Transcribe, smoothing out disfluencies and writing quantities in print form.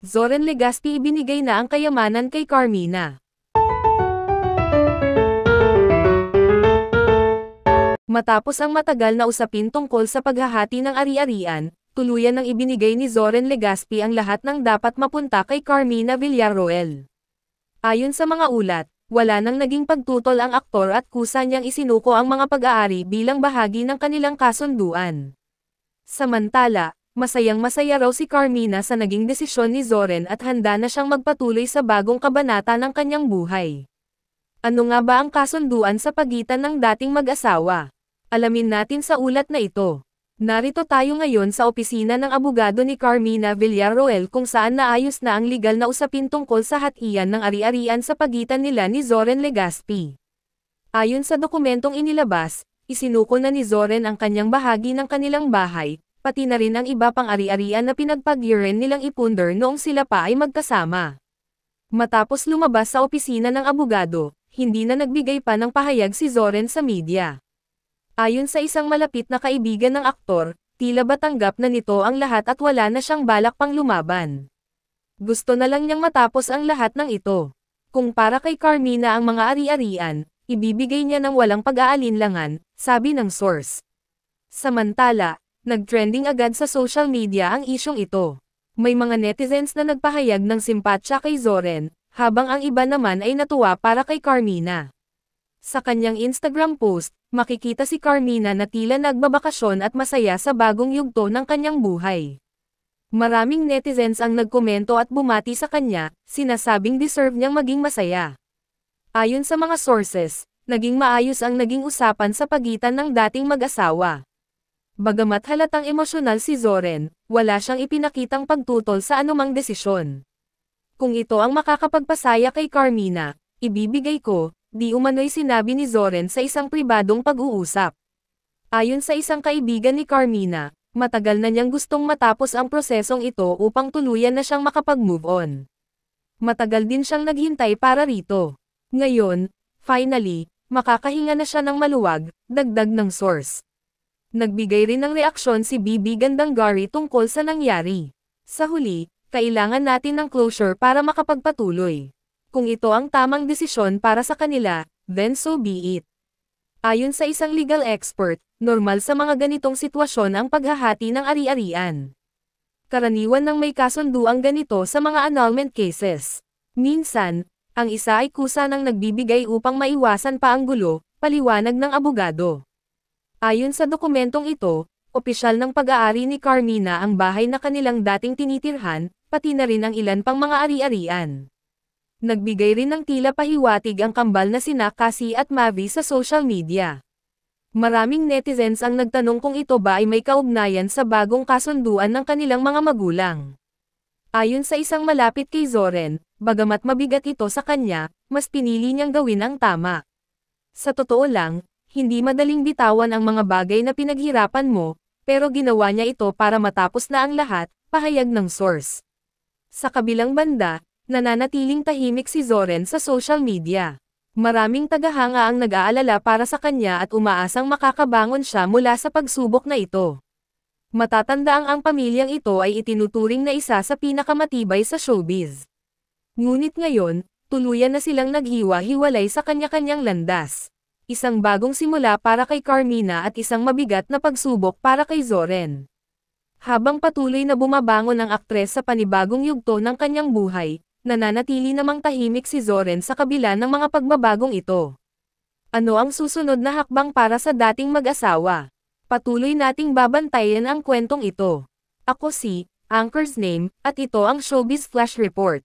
Zoren Legaspi ibinigay na ang kayamanan kay Carmina. Matapos ang matagal na usapin tungkol sa paghahati ng ari-arian, tuluyan nang ibinigay ni Zoren Legaspi ang lahat ng dapat mapunta kay Carmina Villarroel. Ayon sa mga ulat, wala nang naging pagtutol ang aktor at kusa niyang isinuko ang mga pag-aari bilang bahagi ng kanilang kasunduan. Samantala, masayang-masaya raw si Carmina sa naging desisyon ni Zoren at handa na siyang magpatuloy sa bagong kabanata ng kanyang buhay. Ano nga ba ang kasunduan sa pagitan ng dating mag-asawa? Alamin natin sa ulat na ito. Narito tayo ngayon sa opisina ng abogado ni Carmina Villarroel kung saan naayos na ang legal na usapin tungkol sa hatian ng ari-arian sa pagitan nila ni Zoren Legaspi. Ayon sa dokumentong inilabas, isinuko na ni Zoren ang kanyang bahagi ng kanilang bahay, pati na rin ang iba pang ari-arian na pinagpagyuran nilang ipunder noong sila pa ay magkasama. Matapos lumabas sa opisina ng abogado, hindi na nagbigay pa ng pahayag si Zoren sa media. Ayon sa isang malapit na kaibigan ng aktor, tila ba tanggap na nito ang lahat at wala na siyang balak pang lumaban. Gusto na lang niyang matapos ang lahat ng ito. Kung para kay Carmina ang mga ari-arian, ibibigay niya ng walang pag-aalinlangan, sabi ng source. Samantala, nag-trending agad sa social media ang isyong ito. May mga netizens na nagpahayag ng simpatsya kay Zoren, habang ang iba naman ay natuwa para kay Carmina. Sa kanyang Instagram post, makikita si Carmina na tila nagbabakasyon at masaya sa bagong yugto ng kanyang buhay. Maraming netizens ang nagkomento at bumati sa kanya, sinasabing deserve niyang maging masaya. Ayon sa mga sources, naging maayos ang naging usapan sa pagitan ng dating mag-asawa. Bagamat halatang emosyonal si Zoren, wala siyang ipinakitang pagtutol sa anumang desisyon. Kung ito ang makakapagpasaya kay Carmina, ibibigay ko, di umano'y sinabi ni Zoren sa isang pribadong pag-uusap. Ayon sa isang kaibigan ni Carmina, matagal na niyang gustong matapos ang prosesong ito upang tuluyan na siyang makapag-move on. Matagal din siyang naghintay para rito. Ngayon, finally, makakahinga na siya ng maluwag, dagdag ng source. Nagbigay rin ng reaksyon si Bibi Gandangari tungkol sa nangyari. Sa huli, kailangan natin ng closure para makapagpatuloy. Kung ito ang tamang desisyon para sa kanila, then so be it. Ayon sa isang legal expert, normal sa mga ganitong sitwasyon ang paghahati ng ari-arian. Karaniwan nang may kasunduang ganito sa mga annulment cases. Minsan, ang isa ay kusa nang nagbibigay upang maiwasan pa ang gulo, paliwanag ng abogado. Ayon sa dokumentong ito, opisyal ng pag-aari ni Carmina ang bahay na kanilang dating tinitirhan, pati na rin ang ilan pang mga ari-arian. Nagbigay rin ng tila pahiwatig ang kambal na sina Cassie at Mavi sa social media. Maraming netizens ang nagtanong kung ito ba ay may kaugnayan sa bagong kasunduan ng kanilang mga magulang. Ayon sa isang malapit kay Zoren, bagamat mabigat ito sa kanya, mas pinili niyang gawin ang tama. Sa totoo lang, hindi madaling bitawan ang mga bagay na pinaghirapan mo, pero ginawa niya ito para matapos na ang lahat, pahayag ng source. Sa kabilang banda, nananatiling tahimik si Zoren sa social media. Maraming tagahanga ang nag-aalala para sa kanya at umaasang makakabangon siya mula sa pagsubok na ito. Matatandaang ang pamilyang ito ay itinuturing na isa sa pinakamatibay sa showbiz. Ngunit ngayon, tuluyan na silang naghiwa-hiwalay sa kanya-kanyang landas. Isang bagong simula para kay Carmina at isang mabigat na pagsubok para kay Zoren. Habang patuloy na bumabangon ang aktres sa panibagong yugto ng kanyang buhay, nananatili namang tahimik si Zoren sa kabila ng mga pagbabagong ito. Ano ang susunod na hakbang para sa dating mag-asawa? Patuloy nating babantayan ang kwentong ito. Ako si Anchor's Name, at ito ang Showbiz Flash Report.